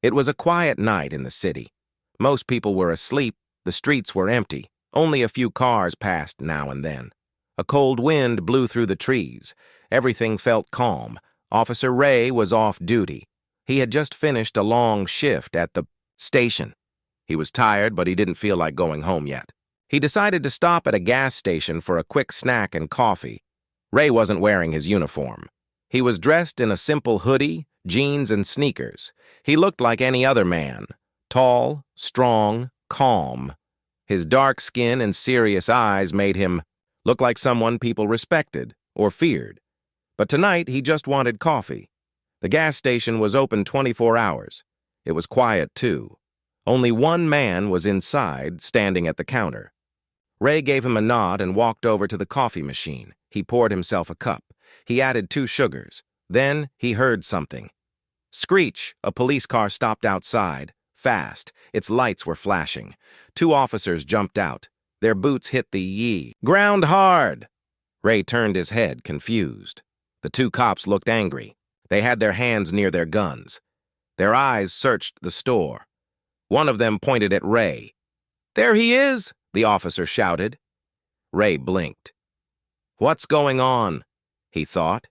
It was a quiet night in the city. Most people were asleep, the streets were empty, only a few cars passed now and then. A cold wind blew through the trees. Everything felt calm. Officer Ray was off duty. He had just finished a long shift at the station. He was tired, but he didn't feel like going home yet. He decided to stop at a gas station for a quick snack and coffee. Ray wasn't wearing his uniform. He was dressed in a simple hoodie, jeans, and sneakers. He looked like any other man, tall, strong, calm. His dark skin and serious eyes made him look like someone people respected or feared. But tonight, he just wanted coffee. The gas station was open 24 hours. It was quiet, too. Only one man was inside, standing at the counter. Ray gave him a nod and walked over to the coffee machine. He poured himself a cup. He added 2 sugars. Then he heard something. Screech! A police car stopped outside. Fast. Its lights were flashing. 2 officers jumped out. Their boots hit the ground hard. Ray turned his head, confused. The 2 cops looked angry. They had their hands near their guns. Their eyes searched the store. One of them pointed at Ray. "There he is!" the officer shouted. Ray blinked. "What's going on?" he thought.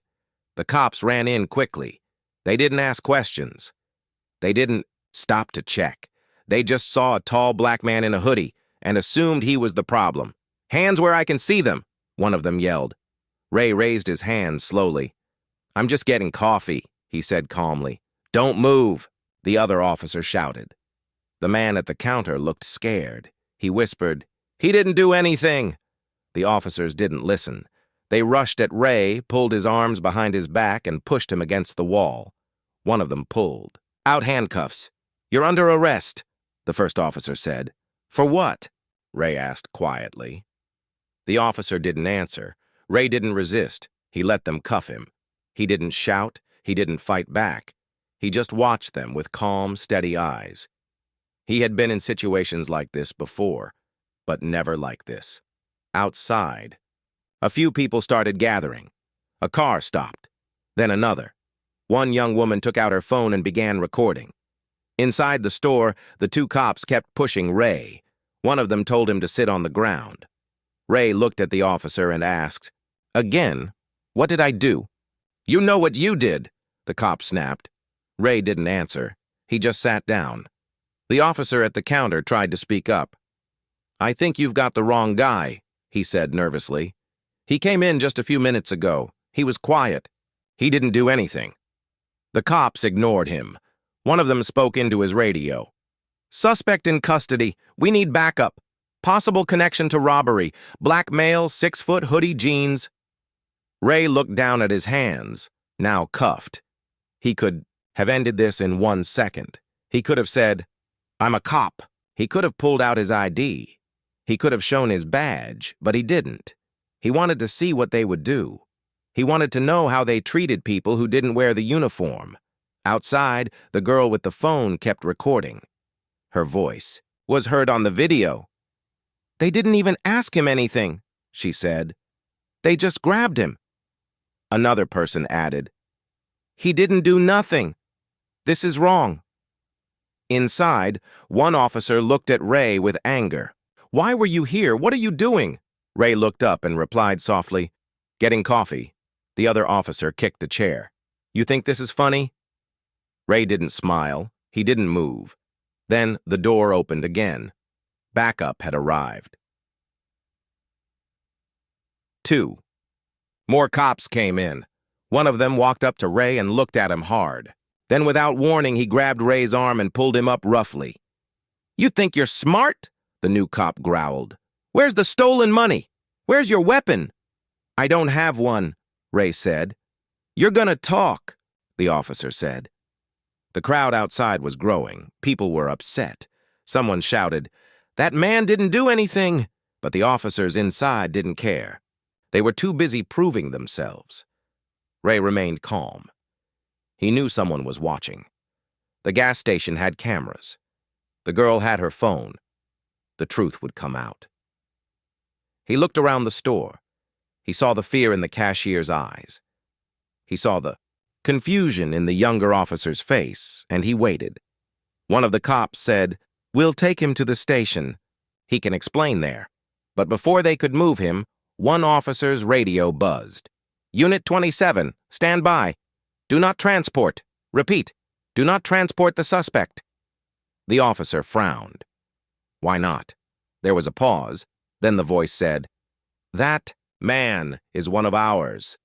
The cops ran in quickly. They didn't ask questions. They didn't stop to check. They just saw a tall black man in a hoodie and assumed he was the problem. "Hands where I can see them," one of them yelled. Ray raised his hands slowly. "I'm just getting coffee," he said calmly. "Don't move," the other officer shouted. The man at the counter looked scared. He whispered, "He didn't do anything." The officers didn't listen. They rushed at Ray, pulled his arms behind his back, and pushed him against the wall. One of them pulled. "Out handcuffs. You're under arrest," the first officer said. "For what?" Ray asked quietly. The officer didn't answer. Ray didn't resist. He let them cuff him. He didn't shout. He didn't fight back. He just watched them with calm, steady eyes. He had been in situations like this before, but never like this. Outside, a few people started gathering. A car stopped, then another. One young woman took out her phone and began recording. Inside the store, the 2 cops kept pushing Ray. One of them told him to sit on the ground. Ray looked at the officer and asked, "Again? What did I do?" "You know what you did," the cop snapped. Ray didn't answer. He just sat down. The officer at the counter tried to speak up. "I think you've got the wrong guy," he said nervously. "He came in just a few minutes ago. He was quiet. He didn't do anything." The cops ignored him. One of them spoke into his radio. "Suspect in custody. We need backup. Possible connection to robbery. Black male, 6-foot hoodie jeans." Ray looked down at his hands, now cuffed. He could have ended this in 1 second. He could have said, "I'm a cop." He could have pulled out his ID. He could have shown his badge, but he didn't. He wanted to see what they would do. He wanted to know how they treated people who didn't wear the uniform. Outside, the girl with the phone kept recording. Her voice was heard on the video. "They didn't even ask him anything," she said. "They just grabbed him." Another person added, "He didn't do nothing. This is wrong." Inside, one officer looked at Ray with anger. "Why were you here? What are you doing?" Ray looked up and replied softly, "Getting coffee." The other officer kicked a chair. "You think this is funny?" Ray didn't smile. He didn't move. Then the door opened again. Backup had arrived. 2. More cops came in. One of them walked up to Ray and looked at him hard. Then without warning, he grabbed Ray's arm and pulled him up roughly. "You think you're smart?" the new cop growled. "Where's the stolen money? Where's your weapon?" "I don't have one," Ray said. "You're gonna talk," the officer said. The crowd outside was growing. People were upset. Someone shouted, "That man didn't do anything," but the officers inside didn't care. They were too busy proving themselves. Ray remained calm. He knew someone was watching. The gas station had cameras. The girl had her phone. The truth would come out. He looked around the store. He saw the fear in the cashier's eyes. He saw the confusion in the younger officer's face, and he waited. One of the cops said, "We'll take him to the station. He can explain there." But before they could move him, one officer's radio buzzed. "Unit 27, stand by. Do not transport. Repeat, do not transport the suspect." The officer frowned. Why not? There was a pause. Then the voice said, "That man is one of ours."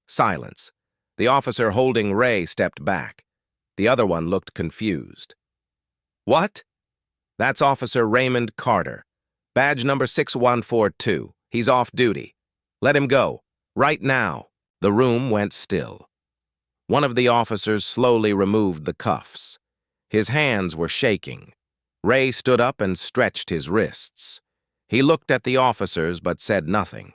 Silence. The officer holding Ray stepped back. The other one looked confused. "What?" "That's Officer Raymond Carter. Badge number 6142. He's off duty. Let him go. Right now." The room went still. One of the officers slowly removed the cuffs. His hands were shaking. Ray stood up and stretched his wrists. He looked at the officers but said nothing.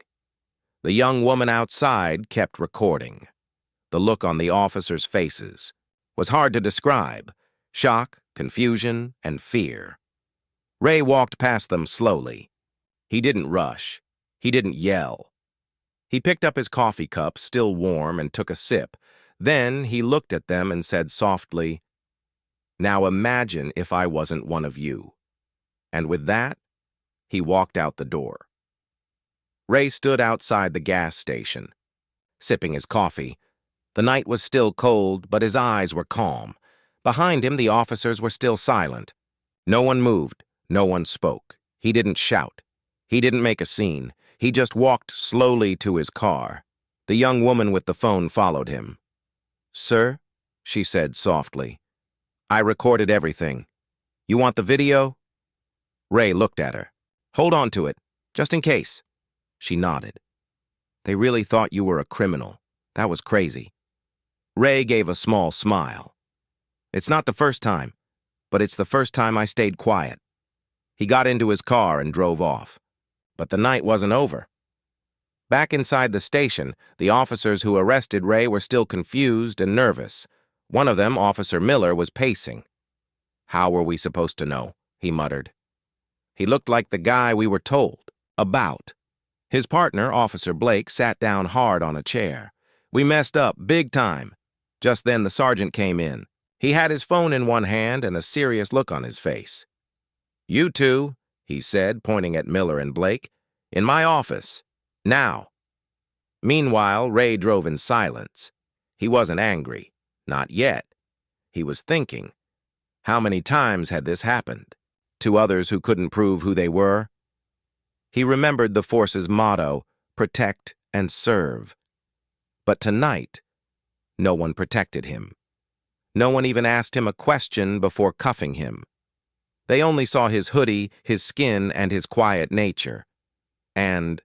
The young woman outside kept recording. The look on the officers' faces was hard to describe: shock, confusion, and fear. Ray walked past them slowly. He didn't rush. He didn't yell. He picked up his coffee cup, still warm, and took a sip. Then he looked at them and said softly, "Now imagine if I wasn't one of you." And with that, he walked out the door. Ray stood outside the gas station, sipping his coffee. The night was still cold, but his eyes were calm. Behind him, the officers were still silent. No one moved. No one spoke. He didn't shout. He didn't make a scene. He just walked slowly to his car. The young woman with the phone followed him. "Sir," she said softly, "I recorded everything. You want the video?" Ray looked at her. "Hold on to it, just in case." She nodded. "They really thought you were a criminal. That was crazy." Ray gave a small smile. "It's not the first time, but it's the first time I stayed quiet." He got into his car and drove off. But the night wasn't over. Back inside the station, the officers who arrested Ray were still confused and nervous. One of them, Officer Miller, was pacing. "How were we supposed to know?" he muttered. "He looked like the guy we were told about." His partner, Officer Blake, sat down hard on a chair. "We messed up, big time." Just then the sergeant came in. He had his phone in one hand and a serious look on his face. "You two," he said, pointing at Miller and Blake, "in my office. Now." Meanwhile, Ray drove in silence. He wasn't angry. Not yet. He was thinking. How many times had this happened? To others who couldn't prove who they were? He remembered the force's motto, protect and serve. But tonight, no one protected him. No one even asked him a question before cuffing him. They only saw his hoodie, his skin, and his quiet nature, and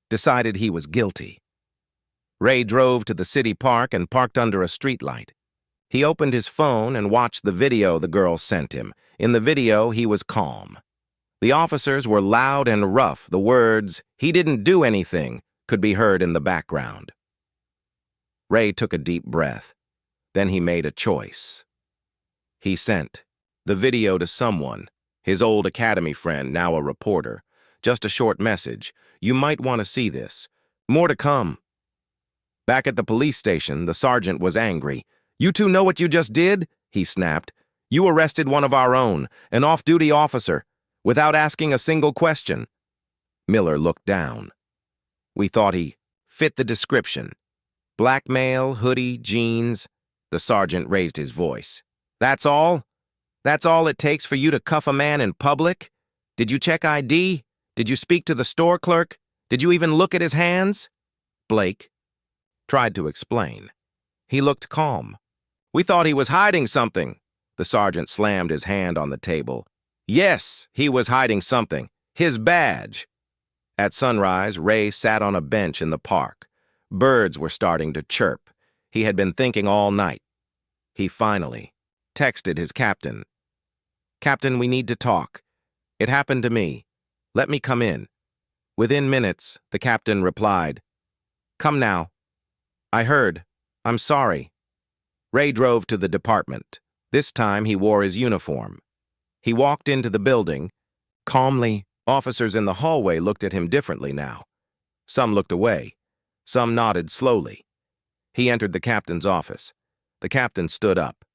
decided he was guilty. Ray drove to the city park and parked under a streetlight. He opened his phone and watched the video the girl sent him. In the video, he was calm. The officers were loud and rough. The words, "He didn't do anything," could be heard in the background. Ray took a deep breath. Then he made a choice. He sent the video to someone, his old academy friend, now a reporter. Just a short message. "You might want to see this. More to come." Back at the police station, the sergeant was angry. "You two know what you just did?" he snapped. "You arrested one of our own, an off-duty officer, without asking a single question." Miller looked down. "We thought he fit the description. Blackmail, hoodie, jeans." The sergeant raised his voice. "That's all? That's all it takes for you to cuff a man in public? Did you check ID? Did you speak to the store clerk? Did you even look at his hands?" Blake tried to explain. He looked calm. "We thought he was hiding something." The sergeant slammed his hand on the table. "Yes, he was hiding something. His badge." At sunrise, Ray sat on a bench in the park. Birds were starting to chirp. He had been thinking all night. He finally texted his captain. "Captain, we need to talk. It happened to me. Let me come in." Within minutes, the captain replied, "Come now. I heard. I'm sorry." Ray drove to the department. This time he wore his uniform. He walked into the building. Calmly, officers in the hallway looked at him differently now. Some looked away. Some nodded slowly. He entered the captain's office. The captain stood up.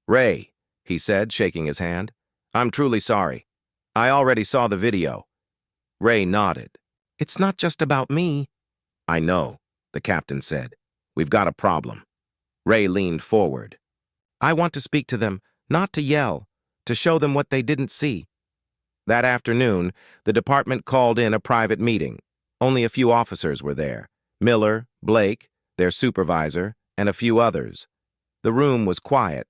"Ray," he said, shaking his hand. "I'm truly sorry. I already saw the video." Ray nodded. "It's not just about me." "I know," the captain said. "We've got a problem." Ray leaned forward. "I want to speak to them, not to yell, to show them what they didn't see." That afternoon, the department called in a private meeting. Only a few officers were there. Miller, Blake, their supervisor, and a few others. The room was quiet.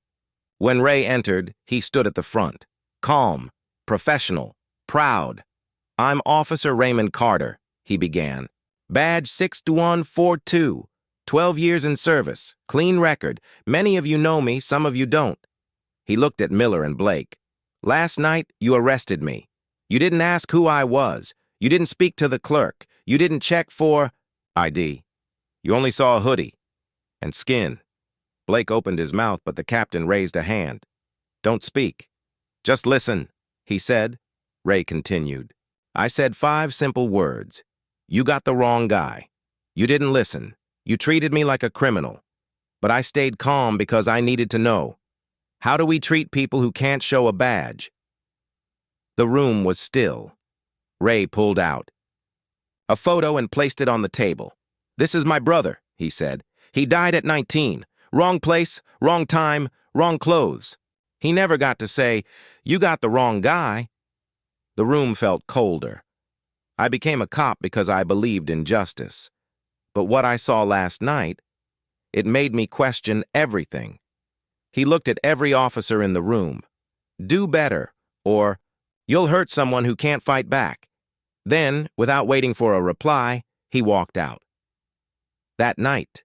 When Ray entered, he stood at the front. Calm, professional, proud. "I'm Officer Raymond Carter," he began. "Badge 6142. 12 years in service. Clean record. Many of you know me, some of you don't." He looked at Miller and Blake. "Last night, you arrested me. You didn't ask who I was. You didn't speak to the clerk. You didn't check for ID. You only saw a hoodie and skin." Blake opened his mouth, but the captain raised a hand. "Don't speak. Just listen," he said. Ray continued. "I said 5 simple words. You got the wrong guy. You didn't listen. You treated me like a criminal. But I stayed calm because I needed to know. How do we treat people who can't show a badge?" The room was still. Ray pulled out a photo and placed it on the table. "This is my brother," he said. "He died at 19. Wrong place, wrong time, wrong clothes." He never got to say, "You got the wrong guy." The room felt colder. I became a cop because I believed in justice. But what I saw last night, it made me question everything. He looked at every officer in the room. "Do better," or "You'll hurt someone who can't fight back." Then, without waiting for a reply, he walked out. That night,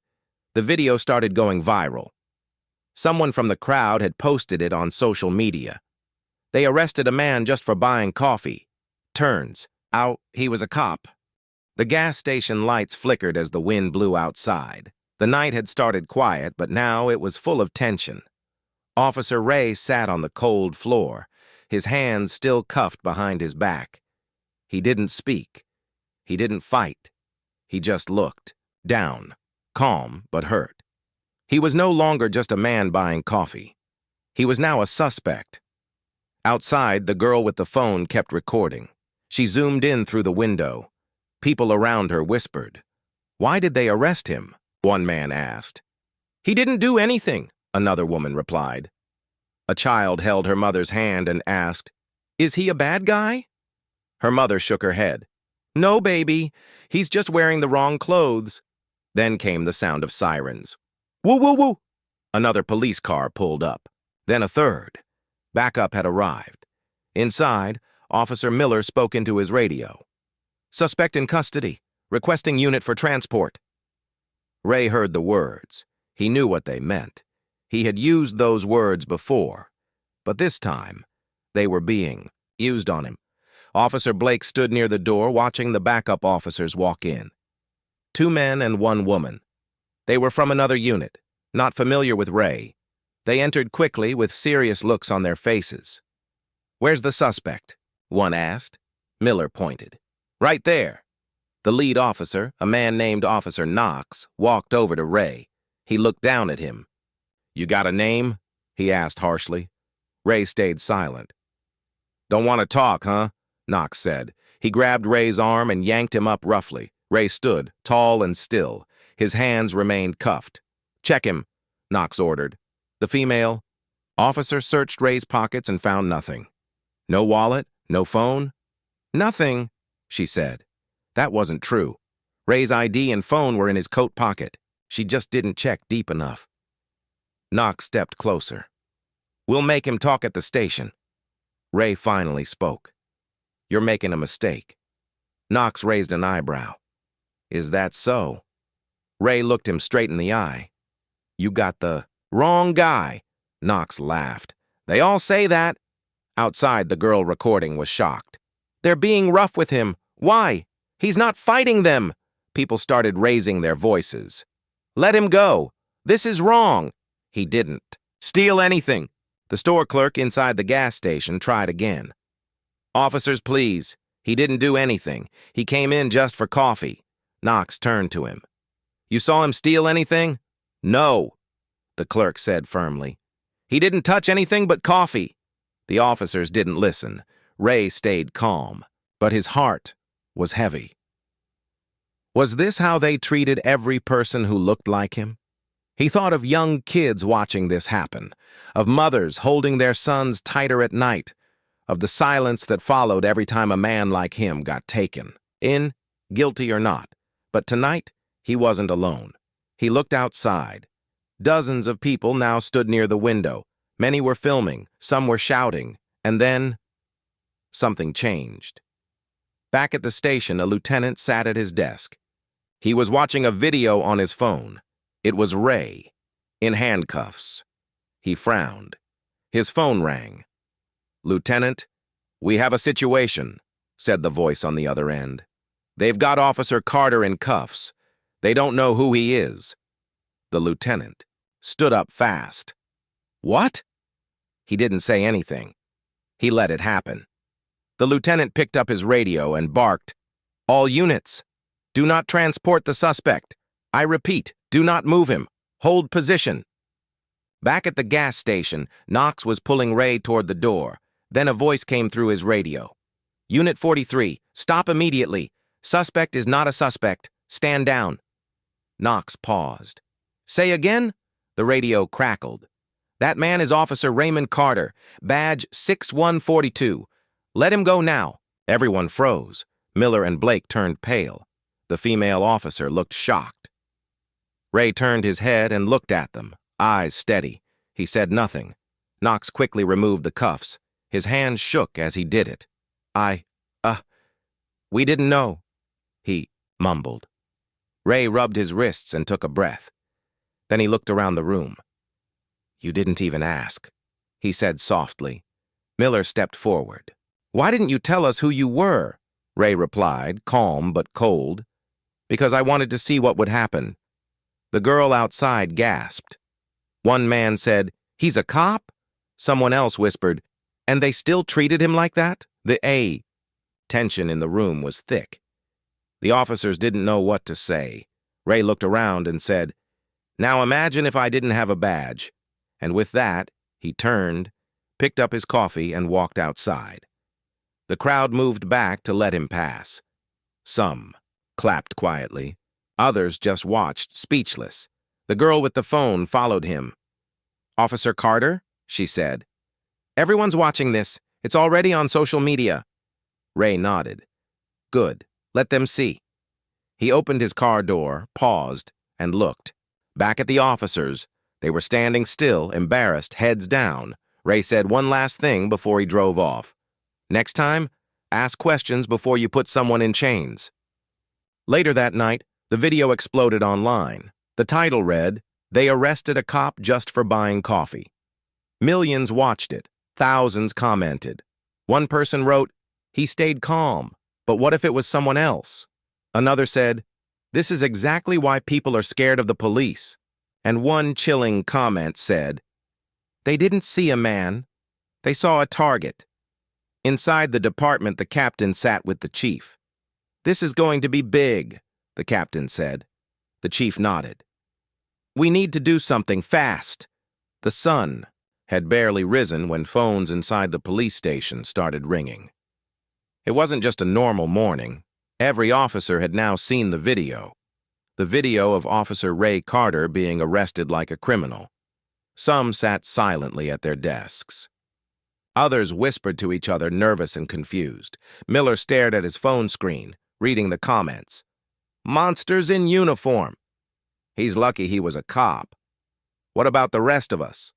the video started going viral. Someone from the crowd had posted it on social media. They arrested a man just for buying coffee. Turns out he was a cop. The gas station lights flickered as the wind blew outside. The night had started quiet, but now it was full of tension. Officer Ray sat on the cold floor, his hands still cuffed behind his back. He didn't speak. He didn't fight. He just looked, down, calm but hurt. He was no longer just a man buying coffee. He was now a suspect. Outside, the girl with the phone kept recording. She zoomed in through the window. People around her whispered. "Why did they arrest him?" one man asked. "He didn't do anything," another woman replied. A child held her mother's hand and asked, "Is he a bad guy?" Her mother shook her head. "No, baby. He's just wearing the wrong clothes." Then came the sound of sirens. "Woo, woo, woo!" Another police car pulled up. Then a third. Backup had arrived. Inside, Officer Miller spoke into his radio. "Suspect in custody. Requesting unit for transport." Ray heard the words. He knew what they meant. He had used those words before. But this time, they were being used on him. Officer Blake stood near the door, watching the backup officers walk in. 2 men and 1 woman. They were from another unit, not familiar with Ray. They entered quickly with serious looks on their faces. "Where's the suspect?" one asked. Miller pointed. "Right there." The lead officer, a man named Officer Knox, walked over to Ray. He looked down at him. "You got a name?" he asked harshly. Ray stayed silent. "Don't want to talk, huh?" Knox said. He grabbed Ray's arm and yanked him up roughly. Ray stood, tall and still. His hands remained cuffed. "Check him," Knox ordered. The female officer searched Ray's pockets and found nothing. "No wallet? No phone?" "Nothing," she said. That wasn't true. Ray's ID and phone were in his coat pocket. She just didn't check deep enough. Knox stepped closer. "We'll make him talk at the station." Ray finally spoke. "You're making a mistake." Knox raised an eyebrow. "Is that so?" Ray looked him straight in the eye. "You got the wrong guy." Knox laughed. "They all say that." Outside, the girl recording was shocked. "They're being rough with him. Why? He's not fighting them." People started raising their voices. "Let him go. This is wrong." "He didn't steal anything." The store clerk inside the gas station tried again. "Officers, please. He didn't do anything. He came in just for coffee." Knox turned to him. "You saw him steal anything?" "No," the clerk said firmly. He didn't touch anything but coffee. The officers didn't listen. Ray stayed calm, but his heart was heavy. Was this how they treated every person who looked like him? He thought of young kids watching this happen, of mothers holding their sons tighter at night, of the silence that followed every time a man like him got taken in, guilty or not. But tonight, he wasn't alone. He looked outside. Dozens of people now stood near the window. Many were filming, some were shouting, and then something changed. Back at the station, a lieutenant sat at his desk. He was watching a video on his phone. It was Ray, in handcuffs. He frowned. His phone rang. "Lieutenant, we have a situation," said the voice on the other end. "They've got Officer Carter in cuffs. They don't know who he is." The lieutenant stood up fast. "What?" He didn't say anything. He let it happen. The lieutenant picked up his radio and barked, "All units, do not transport the suspect. I repeat, do not move him. Hold position." Back at the gas station, Knox was pulling Ray toward the door. Then a voice came through his radio. "Unit 43, stop immediately. Suspect is not a suspect. Stand down." Knox paused. "Say again?" The radio crackled. "That man is Officer Raymond Carter, badge 6142. Let him go now." Everyone froze. Miller and Blake turned pale. The female officer looked shocked. Ray turned his head and looked at them, eyes steady. He said nothing. Knox quickly removed the cuffs. His hands shook as he did it. We didn't know," he mumbled. Ray rubbed his wrists and took a breath. Then he looked around the room. "You didn't even ask," he said softly. Miller stepped forward. "Why didn't you tell us who you were?" Ray replied, calm but cold. "Because I wanted to see what would happen." The girl outside gasped. One man said, "He's a cop?" Someone else whispered, "And they still treated him like that?" Tension in the room was thick. The officers didn't know what to say. Ray looked around and said, "Now imagine if I didn't have a badge." And with that, he turned, picked up his coffee, and walked outside. The crowd moved back to let him pass. Some clapped quietly. Others just watched, speechless. The girl with the phone followed him. "Officer Carter?" she said. "Everyone's watching this. It's already on social media." Ray nodded. "Good. Let them see." He opened his car door, paused, and looked. Back at the officers, they were standing still, embarrassed, heads down. Ray said one last thing before he drove off. "Next time, ask questions before you put someone in chains." Later that night, the video exploded online. The title read, "They arrested a cop just for buying coffee." Millions watched it. Thousands commented. One person wrote, "He stayed calm, but what if it was someone else?" Another said, "This is exactly why people are scared of the police." And one chilling comment said, "They didn't see a man. They saw a target." Inside the department, the captain sat with the chief. "This is going to be big," the captain said. The chief nodded. "We need to do something fast." The sun had barely risen when phones inside the police station started ringing. It wasn't just a normal morning. Every officer had now seen the video. The video of Officer Ray Carter being arrested like a criminal. Some sat silently at their desks. Others whispered to each other, nervous and confused. Miller stared at his phone screen, reading the comments. "Monsters in uniform. He's lucky he was a cop. What about the rest of us?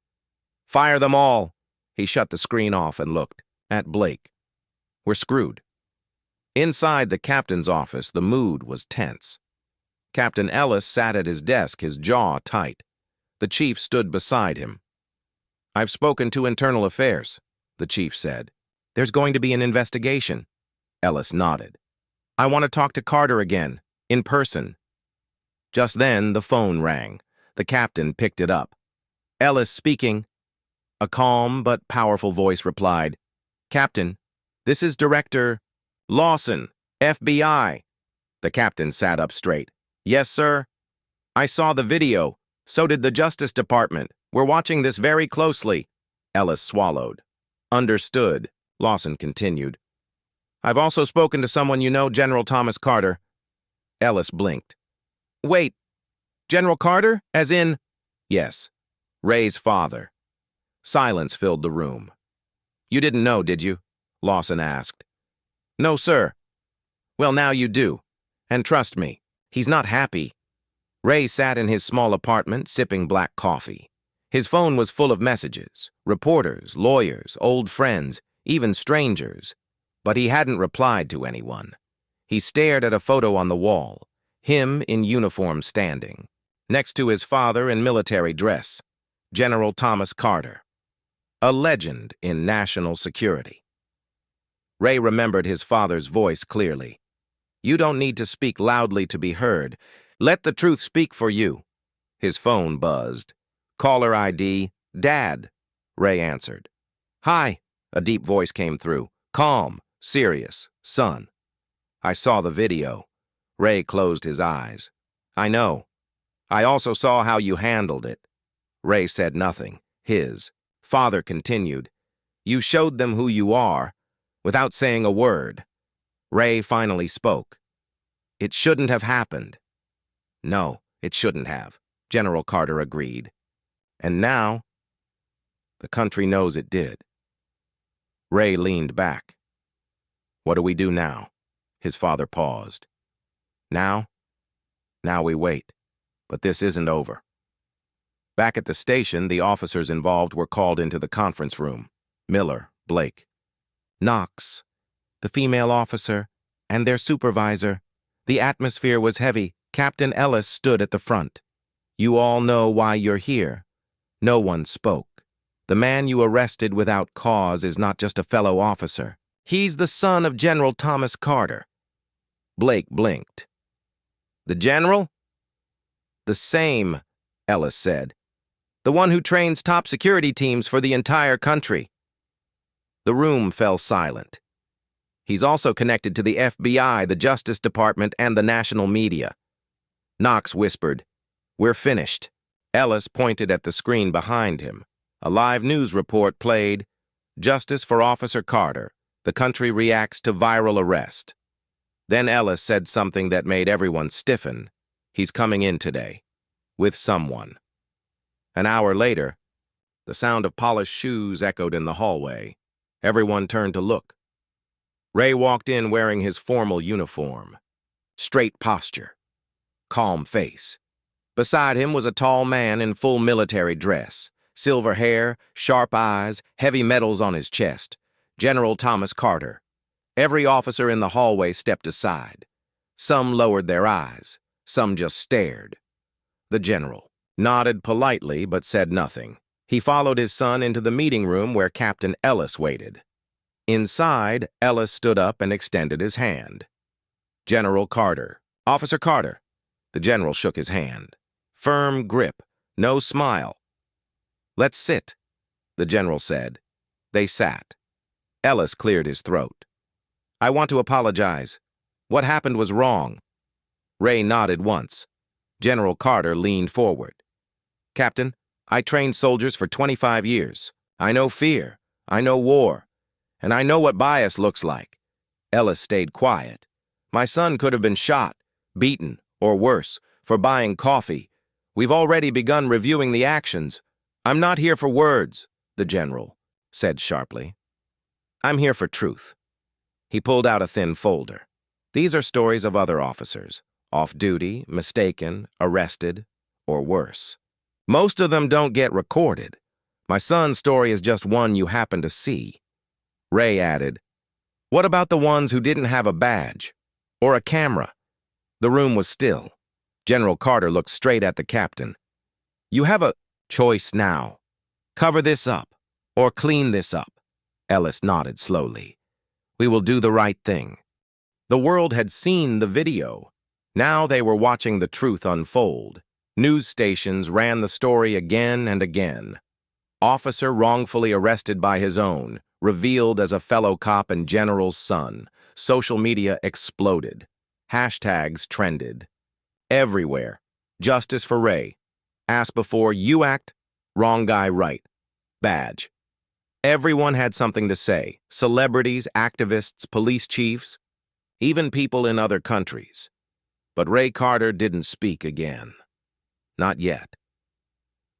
Fire them all." He shut the screen off and looked at Blake. "We're screwed." Inside the captain's office, the mood was tense. Captain Ellis sat at his desk, his jaw tight. The chief stood beside him. "I've spoken to Internal Affairs," the chief said. "There's going to be an investigation." Ellis nodded. "I want to talk to Carter again, in person." Just then, the phone rang. The captain picked it up. "Ellis speaking." A calm but powerful voice replied, "Captain, this is Director Lawson, FBI." The captain sat up straight. "Yes, sir. I saw the video. So did the Justice Department. We're watching this very closely." Ellis swallowed. Understood, Lawson continued. I've also spoken to someone you know, General Thomas Carter. Ellis blinked. Wait, General Carter? As in? Yes, Ray's father. Silence filled the room. You didn't know, did you? Lawson asked. No, sir. Well, now you do. And trust me, he's not happy. Ray sat in his small apartment, sipping black coffee. His phone was full of messages, reporters, lawyers, old friends, even strangers. But he hadn't replied to anyone. He stared at a photo on the wall, him in uniform standing, next to his father in military dress, General Thomas Carter, a legend in national security. Ray remembered his father's voice clearly. You don't need to speak loudly to be heard. Let the truth speak for you. His phone buzzed. Caller ID, Dad, Ray answered. Hi, a deep voice came through. Calm, serious, son. I saw the video. Ray closed his eyes. I know. I also saw how you handled it. Ray said nothing. His father continued. You showed them who you are, without saying a word. Ray finally spoke. It shouldn't have happened. No, it shouldn't have, General Carter agreed. And now, the country knows it did. Ray leaned back. What do we do now? His father paused. Now? Now we wait. But this isn't over. Back at the station, the officers involved were called into the conference room. Miller, Blake, Knox, the female officer, and their supervisor. The atmosphere was heavy. Captain Ellis stood at the front. You all know why you're here. No one spoke. The man you arrested without cause is not just a fellow officer. He's the son of General Thomas Carter. Blake blinked. The general? The same, Ellis said. The one who trains top security teams for the entire country. The room fell silent. He's also connected to the FBI, the Justice Department, and the national media. Knox whispered, We're finished. Ellis pointed at the screen behind him. A live news report played, Justice for Officer Carter. The country reacts to viral arrest. Then Ellis said something that made everyone stiffen. He's coming in today. With someone. An hour later, the sound of polished shoes echoed in the hallway. Everyone turned to look. Ray walked in wearing his formal uniform. Straight posture. Calm face. Beside him was a tall man in full military dress. Silver hair, sharp eyes, heavy medals on his chest. General Thomas Carter. Every officer in the hallway stepped aside. Some lowered their eyes. Some just stared. The general nodded politely but said nothing. He followed his son into the meeting room where Captain Ellis waited. Inside, Ellis stood up and extended his hand. General Carter. Officer Carter. The general shook his hand. Firm grip. No smile. Let's sit, the general said. They sat. Ellis cleared his throat. I want to apologize. What happened was wrong. Ray nodded once. General Carter leaned forward. Captain, I trained soldiers for 25 years. I know fear. I know war. And I know what bias looks like. Ellis stayed quiet. My son could have been shot, beaten, or worse, for buying coffee. We've already begun reviewing the actions. I'm not here for words, the general said sharply. I'm here for truth. He pulled out a thin folder. These are stories of other officers, off-duty, mistaken, arrested, or worse. Most of them don't get recorded. My son's story is just one you happen to see. Ray added, What about the ones who didn't have a badge or a camera? The room was still. General Carter looked straight at the captain. You have a choice now. Cover this up or clean this up. Ellis nodded slowly. We will do the right thing. The world had seen the video. Now they were watching the truth unfold. News stations ran the story again and again. Officer wrongfully arrested by his own, revealed as a fellow cop and general's son. Social media exploded. Hashtags trended. Everywhere. Justice for Ray. Ask before you act. Wrong guy right. Badge. Everyone had something to say. Celebrities, activists, police chiefs, even people in other countries. But Ray Carter didn't speak again. Not yet.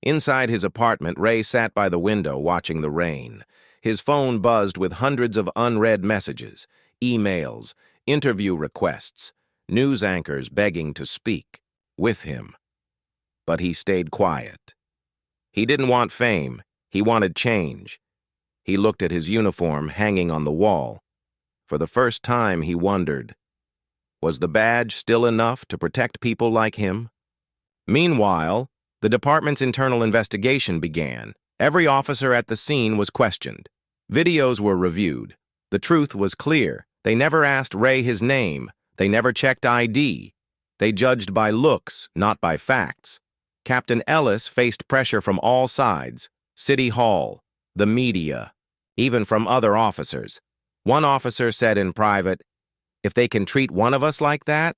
Inside his apartment, Ray sat by the window watching the rain. His phone buzzed with hundreds of unread messages, emails, interview requests, news anchors begging to speak with him. But he stayed quiet. He didn't want fame. He wanted change. He looked at his uniform hanging on the wall. For the first time, he wondered, was the badge still enough to protect people like him? Meanwhile, the department's internal investigation began. Every officer at the scene was questioned. Videos were reviewed. The truth was clear. They never asked Ray his name. They never checked ID. They judged by looks, not by facts. Captain Ellis faced pressure from all sides: City Hall, the media, even from other officers. One officer said in private, "If they can treat one of us like that,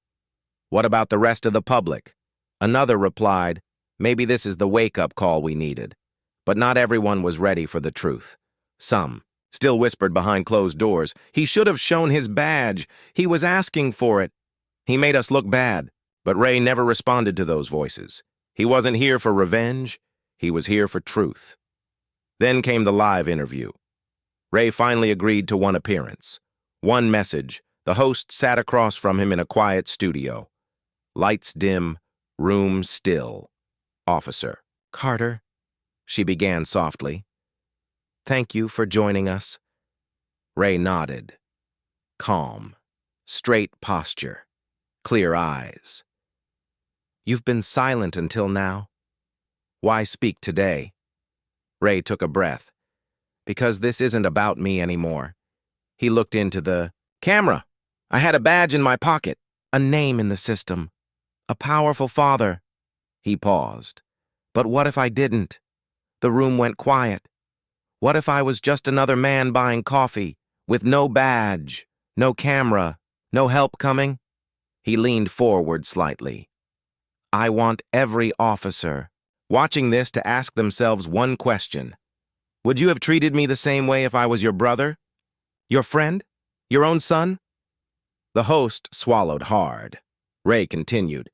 what about the rest of the public?" Another replied, "Maybe this is the wake-up call we needed." But not everyone was ready for the truth. Some still whispered behind closed doors, "He should have shown his badge. He was asking for it. He made us look bad." But Ray never responded to those voices. He wasn't here for revenge. He was here for truth. Then came the live interview. Ray finally agreed to one appearance. One message. The host sat across from him in a quiet studio. Lights dim, room still. "Officer Carter," she began softly. "Thank you for joining us." Ray nodded. Calm, straight posture, clear eyes. "You've been silent until now. Why speak today?" Ray took a breath. "Because this isn't about me anymore." He looked into the camera. "I had a badge in my pocket, a name in the system, a powerful father." He paused. "But what if I didn't?" The room went quiet. "What if I was just another man buying coffee, with no badge, no camera, no help coming?" He leaned forward slightly. "I want every officer watching this to ask themselves one question. Would you have treated me the same way if I was your brother? Your friend? Your own son?" The host swallowed hard. Ray continued,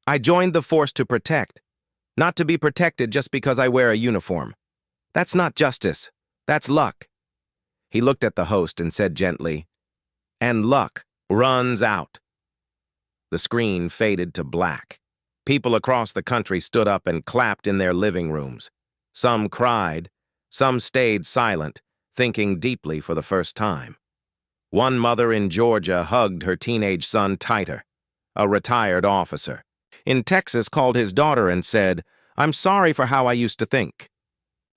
"I joined the force to protect, not to be protected just because I wear a uniform. That's not justice. That's luck." He looked at the host and said gently, "And luck runs out." The screen faded to black. People across the country stood up and clapped in their living rooms. Some cried. Some stayed silent, thinking deeply for the first time. One mother in Georgia hugged her teenage son tighter. A retired officer in Texas called his daughter and said, "I'm sorry for how I used to think."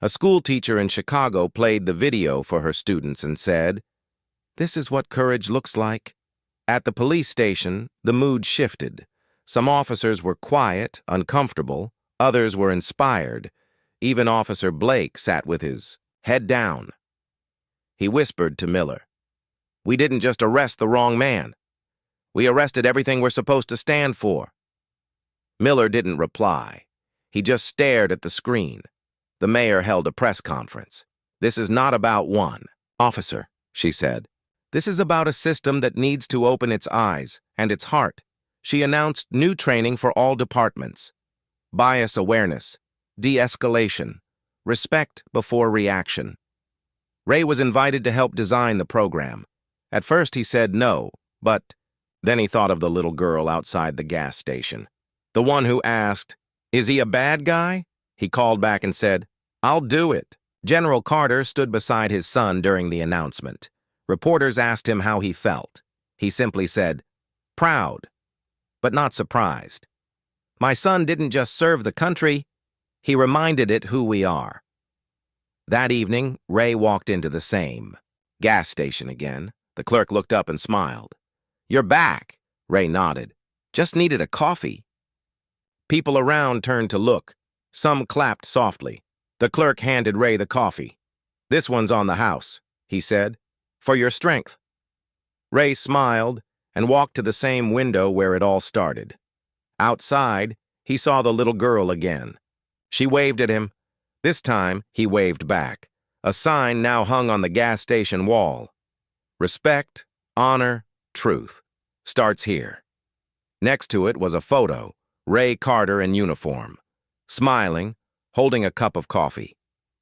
A school teacher in Chicago played the video for her students and said, "This is what courage looks like." At the police station, the mood shifted. Some officers were quiet, uncomfortable. Others were inspired. Even Officer Blake sat with his head down. He whispered to Miller, "We didn't just arrest the wrong man. We arrested everything we're supposed to stand for." Miller didn't reply. He just stared at the screen. The mayor held a press conference. "This is not about one officer," she said. "This is about a system that needs to open its eyes and its heart." She announced new training for all departments: bias awareness, de-escalation, respect before reaction. Ray was invited to help design the program. At first he said no, but then he thought of the little girl outside the gas station. The one who asked, "Is he a bad guy?" He called back and said, "I'll do it." General Carter stood beside his son during the announcement. Reporters asked him how he felt. He simply said, "Proud, but not surprised. My son didn't just serve the country, he reminded it who we are." That evening, Ray walked into the same gas station again. The clerk looked up and smiled. "You're back," Ray nodded. "Just needed a coffee." People around turned to look. Some clapped softly. The clerk handed Ray the coffee. "This one's on the house," he said, "for your strength." Ray smiled and walked to the same window where it all started. Outside, he saw the little girl again. She waved at him. This time, he waved back. A sign now hung on the gas station wall. Respect, honor, truth. Starts here. Next to it was a photo, Ray Carter in uniform, smiling, holding a cup of coffee.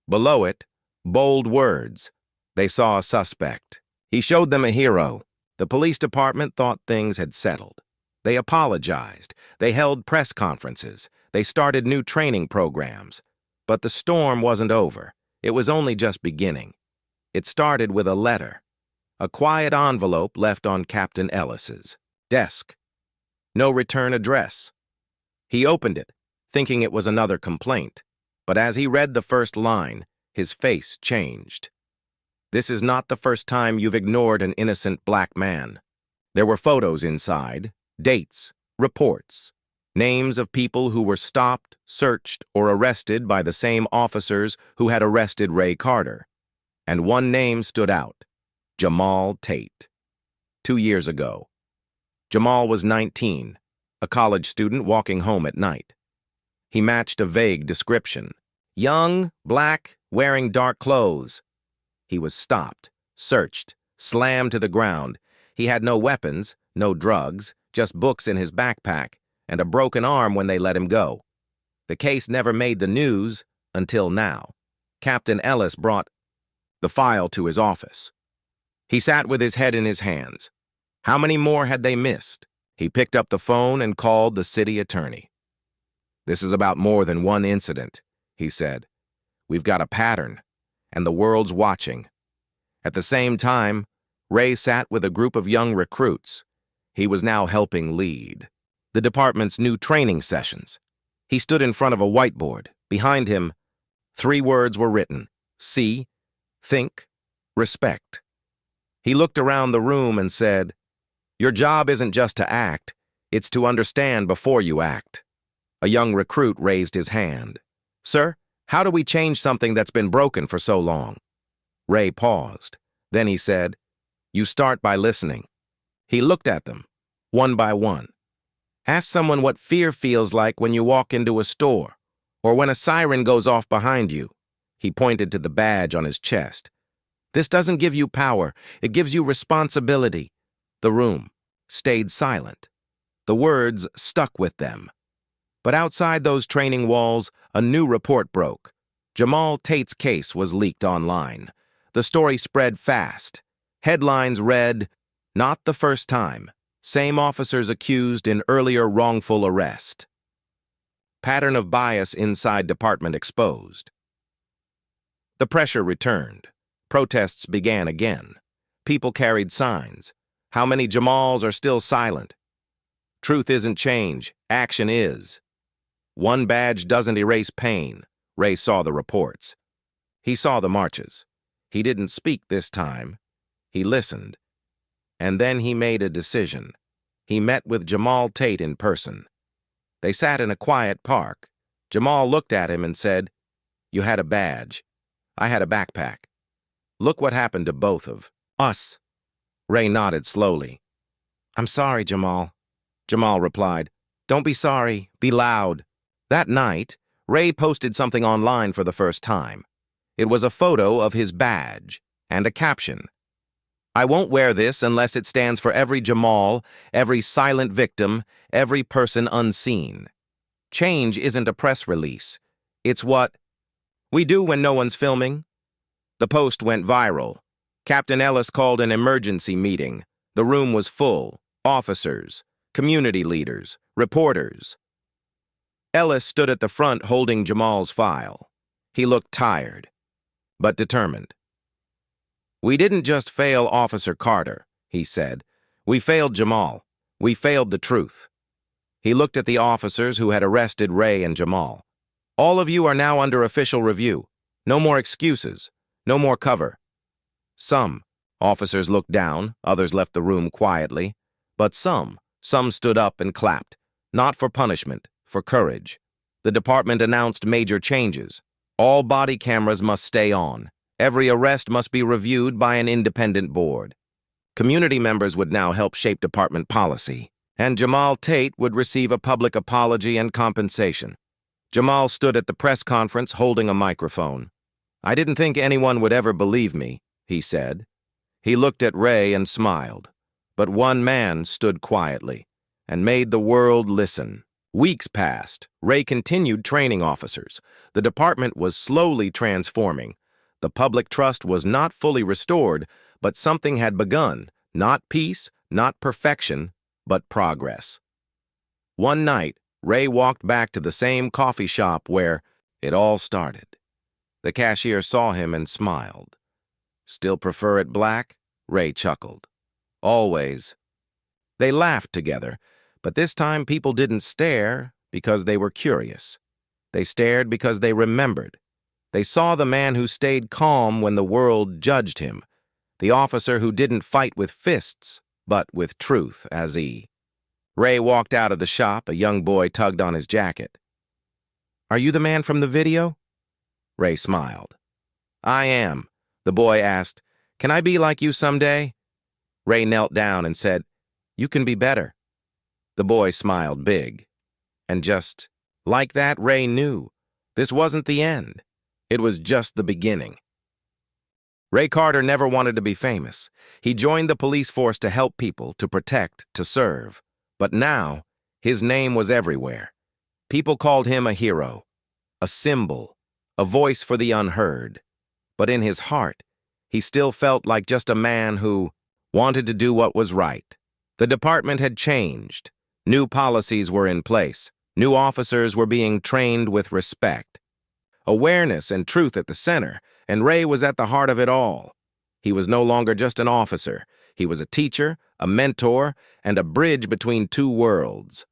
Below it, bold words. They saw a suspect. He showed them a hero. The police department thought things had settled. They apologized. They held press conferences. They started new training programs. But the storm wasn't over. It was only just beginning. It started with a letter. A quiet envelope left on Captain Ellis's desk. No return address. He opened it, thinking it was another complaint. But as he read the first line, his face changed. This is not the first time you've ignored an innocent black man. There were photos inside, dates, reports, names of people who were stopped, searched, or arrested by the same officers who had arrested Ray Carter. And one name stood out, Jamal Tate. 2 years ago. Jamal was 19, a college student walking home at night. He matched a vague description. Young, black, wearing dark clothes. He was stopped, searched, slammed to the ground. He had no weapons, no drugs, just books in his backpack, and a broken arm when they let him go. The case never made the news until now. Captain Ellis brought the file to his office. He sat with his head in his hands. How many more had they missed? He picked up the phone and called the city attorney. This is about more than one incident, he said. We've got a pattern, and the world's watching. At the same time, Ray sat with a group of young recruits. He was now helping lead the department's new training sessions. He stood in front of a whiteboard. Behind him, 3 words were written: see, think, respect. He looked around the room and said, your job isn't just to act, it's to understand before you act. A young recruit raised his hand. Sir, how do we change something that's been broken for so long? Ray paused. Then he said, you start by listening. He looked at them, one by one. Ask someone what fear feels like when you walk into a store, or when a siren goes off behind you. He pointed to the badge on his chest. This doesn't give you power, it gives you responsibility. The room stayed silent. The words stuck with them. But outside those training walls, a new report broke. Jamal Tate's case was leaked online. The story spread fast. Headlines read, not the first time. Same officers accused in earlier wrongful arrest. Pattern of bias inside department exposed. The pressure returned. Protests began again. People carried signs. How many Jamals are still silent? Truth isn't change, action is. One badge doesn't erase pain. Ray saw the reports. He saw the marches. He didn't speak this time. He listened. And then he made a decision. He met with Jamal Tate in person. They sat in a quiet park. Jamal looked at him and said, you had a badge. I had a backpack. Look what happened to both of us. Ray nodded slowly. I'm sorry, Jamal. Jamal replied, don't be sorry, be loud. That night, Ray posted something online for the first time. It was a photo of his badge and a caption. I won't wear this unless it stands for every Jamal, every silent victim, every person unseen. Change isn't a press release. It's what we do when no one's filming. The post went viral. Captain Ellis called an emergency meeting. The room was full. Officers, community leaders, reporters. Ellis stood at the front holding Jamal's file. He looked tired, but determined. We didn't just fail Officer Carter, he said. We failed Jamal. We failed the truth. He looked at the officers who had arrested Ray and Jamal. All of you are now under official review. No more excuses. No more cover. Some officers looked down, others left the room quietly. But some stood up and clapped. Not for punishment, for courage. The department announced major changes. All body cameras must stay on. Every arrest must be reviewed by an independent board. Community members would now help shape department policy, and Jamal Tate would receive a public apology and compensation. Jamal stood at the press conference holding a microphone. I didn't think anyone would ever believe me, he said. He looked at Ray and smiled. But one man stood quietly and made the world listen. Weeks passed. Ray continued training officers. The department was slowly transforming. The public trust was not fully restored, but something had begun. Not peace, not perfection, but progress. One night, Ray walked back to the same coffee shop where it all started. The cashier saw him and smiled. Still prefer it black? Ray chuckled. Always. They laughed together, but this time people didn't stare because they were curious. They stared because they remembered. They saw the man who stayed calm when the world judged him, the officer who didn't fight with fists, but with truth, as he. Ray walked out of the shop. A young boy tugged on his jacket. Are you the man from the video? Ray smiled. I am. The boy asked, Can I be like you someday? Ray knelt down and said, You can be better. The boy smiled big. And just like that, Ray knew this wasn't the end. It was just the beginning. Ray Carter never wanted to be famous. He joined the police force to help people, to protect, to serve. But now, his name was everywhere. People called him a hero, a symbol, a voice for the unheard. But in his heart, he still felt like just a man who wanted to do what was right. The department had changed. New policies were in place. New officers were being trained with respect. Awareness and truth at the center, and Ray was at the heart of it all. He was no longer just an officer. He was a teacher, a mentor, and a bridge between two worlds.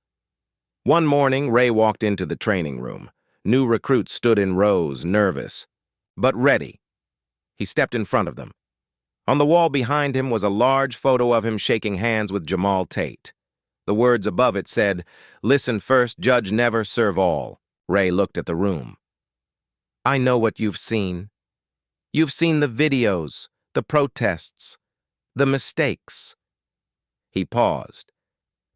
One morning, Ray walked into the training room. New recruits stood in rows, nervous, but ready. He stepped in front of them. On the wall behind him was a large photo of him shaking hands with Jamal Tate. The words above it said, Listen first, judge never, serve all. Ray looked at the room. I know what you've seen. You've seen the videos, the protests, the mistakes. He paused.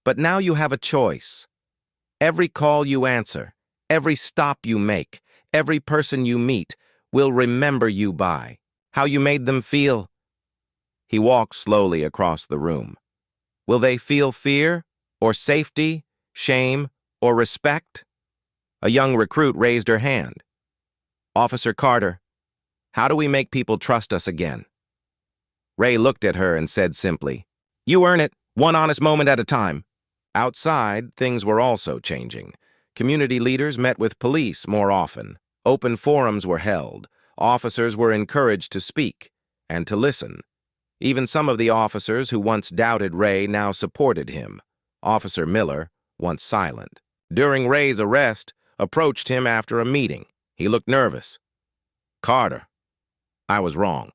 But now you have a choice. Every call you answer, every stop you make, every person you meet will remember you by how you made them feel. He walked slowly across the room. Will they feel fear, or safety, shame, or respect? A young recruit raised her hand. Officer Carter, how do we make people trust us again? Ray looked at her and said simply, You earn it, one honest moment at a time. Outside, things were also changing. Community leaders met with police more often. Open forums were held. Officers were encouraged to speak and to listen. Even some of the officers who once doubted Ray now supported him. Officer Miller, once silent, during Ray's arrest, approached him after a meeting. He looked nervous. Carter, I was wrong.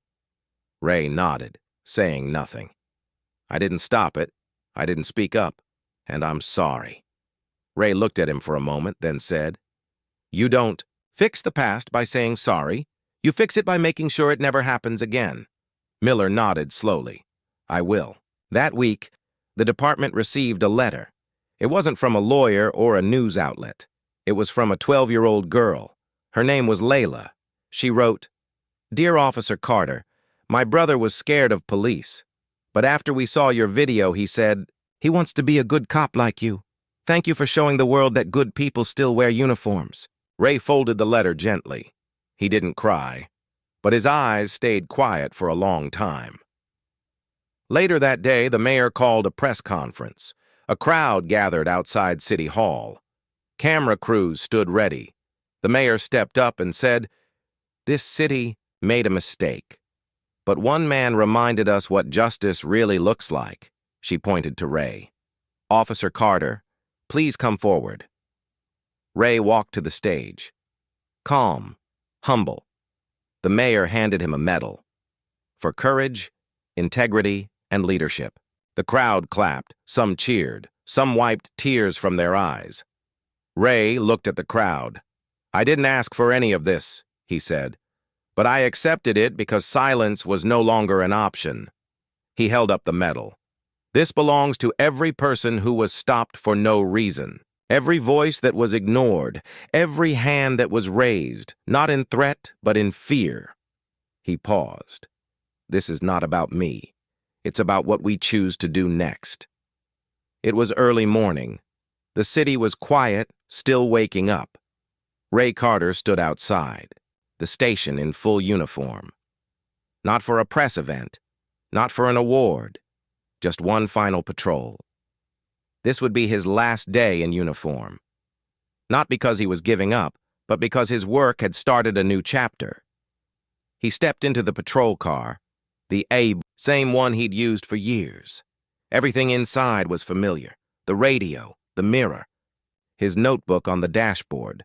Ray nodded, saying nothing. I didn't stop it. I didn't speak up. And I'm sorry. Ray looked at him for a moment, then said, You don't fix the past by saying sorry. You fix it by making sure it never happens again. Miller nodded slowly. I will. That week, the department received a letter. It wasn't from a lawyer or a news outlet. It was from a 12-year-old girl. Her name was Layla. She wrote, Dear Officer Carter, my brother was scared of police. But after we saw your video, he said, he wants to be a good cop like you. Thank you for showing the world that good people still wear uniforms. Ray folded the letter gently. He didn't cry, but his eyes stayed quiet for a long time. Later that day, the mayor called a press conference. A crowd gathered outside City Hall. Camera crews stood ready. The mayor stepped up and said, This city made a mistake. But one man reminded us what justice really looks like. She pointed to Ray. Officer Carter, please come forward. Ray walked to the stage. Calm, humble. The mayor handed him a medal for courage, integrity, and leadership. The crowd clapped, some cheered, some wiped tears from their eyes. Ray looked at the crowd. I didn't ask for any of this, he said, but I accepted it because silence was no longer an option. He held up the medal. This belongs to every person who was stopped for no reason. Every voice that was ignored, every hand that was raised, not in threat, but in fear. He paused. This is not about me. It's about what we choose to do next. It was early morning. The city was quiet, still waking up. Ray Carter stood outside, the station in full uniform. Not for a press event, not for an award, just one final patrol. This would be his last day in uniform. Not because he was giving up, but because his work had started a new chapter. He stepped into the patrol car, the same one he'd used for years. Everything inside was familiar, the radio, the mirror, his notebook on the dashboard.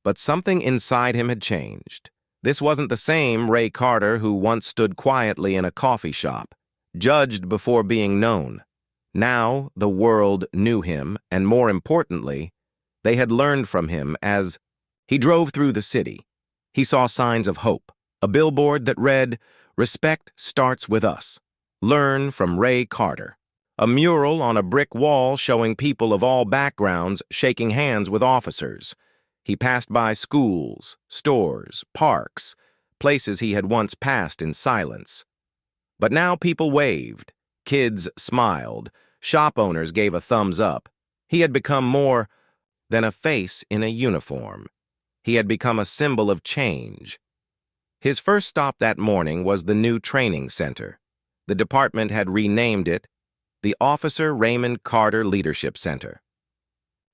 But something inside him had changed. This wasn't the same Ray Carter who once stood quietly in a coffee shop, judged before being known. Now the world knew him, and more importantly, they had learned from him as he drove through the city. He saw signs of hope, a billboard that read, "Respect starts with us. Learn from Ray Carter." A mural on a brick wall showing people of all backgrounds shaking hands with officers. He passed by schools, stores, parks, places he had once passed in silence. But now people waved, kids smiled, shop owners gave a thumbs up. He had become more than a face in a uniform. He had become a symbol of change. His first stop that morning was the new training center. The department had renamed it the Officer Raymond Carter Leadership Center.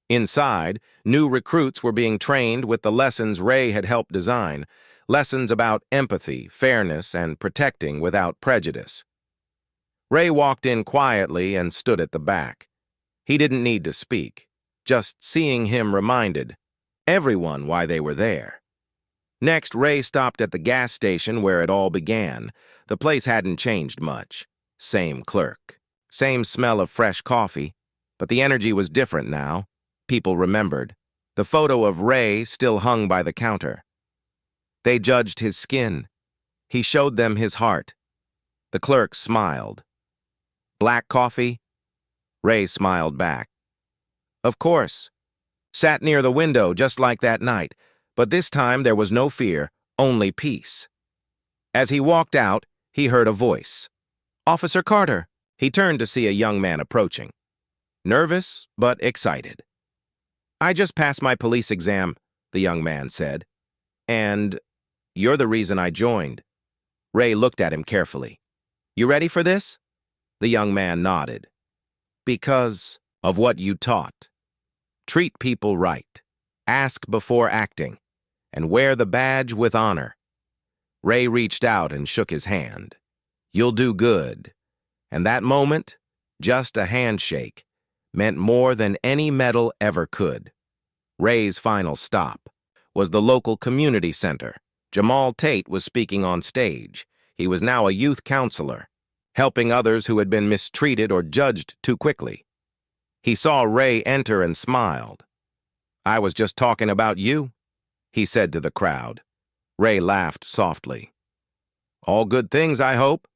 Inside, new recruits were being trained with the lessons Ray had helped design, lessons about empathy, fairness, and protecting without prejudice. Ray walked in quietly and stood at the back. He didn't need to speak. Just seeing him reminded everyone why they were there. Next, Ray stopped at the gas station where it all began. The place hadn't changed much. Same clerk. Same smell of fresh coffee. But the energy was different now. People remembered. The photo of Ray still hung by the counter. They judged his skin. He showed them his heart. The clerk smiled. Black coffee? Ray smiled back. Of course. Sat near the window just like that night, but this time there was no fear, only peace. As he walked out, he heard a voice. Officer Carter. He turned to see a young man approaching. Nervous, but excited. I just passed my police exam, the young man said. And you're the reason I joined. Ray looked at him carefully. You ready for this? The young man nodded. Because of what you taught. Treat people right. Ask before acting. And wear the badge with honor. Ray reached out and shook his hand. You'll do good. And that moment, just a handshake, meant more than any medal ever could. Ray's final stop was the local community center. Jamal Tate was speaking on stage. He was now a youth counselor, helping others who had been mistreated or judged too quickly. He saw Ray enter and smiled. I was just talking about you, he said to the crowd. Ray laughed softly. All good things, I hope?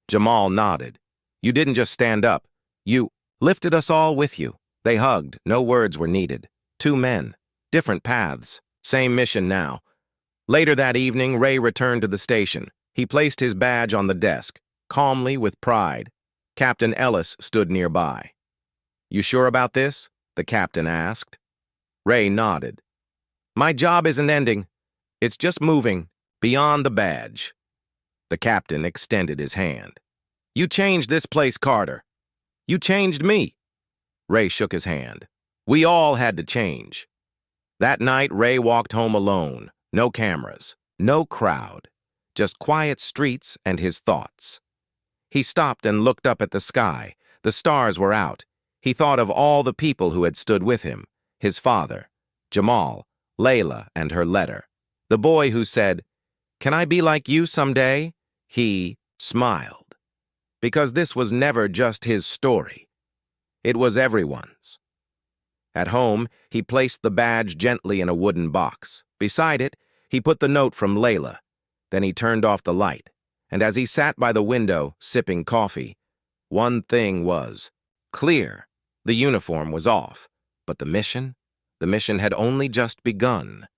Jamal nodded. You didn't just stand up. You lifted us all with you. They hugged. No words were needed. Two men, different paths, same mission now. Later that evening, Ray returned to the station. He placed his badge on the desk, calmly with pride. Captain Ellis stood nearby. You sure about this? The captain asked. Ray nodded. My job isn't ending. It's just moving beyond the badge. The captain extended his hand. You changed this place, Carter. You changed me. Ray shook his hand. We all had to change. That night, Ray walked home alone. No cameras, no crowd, just quiet streets and his thoughts. He stopped and looked up at the sky. The stars were out. He thought of all the people who had stood with him, his father, Jamal, Layla, and her letter. The boy who said, "Can I be like you someday?" He smiled. Because this was never just his story. It was everyone's. At home, he placed the badge gently in a wooden box. Beside it, he put the note from Layla. Then he turned off the light, and as he sat by the window, sipping coffee, one thing was clear. The uniform was off, but the mission, The mission had only just begun.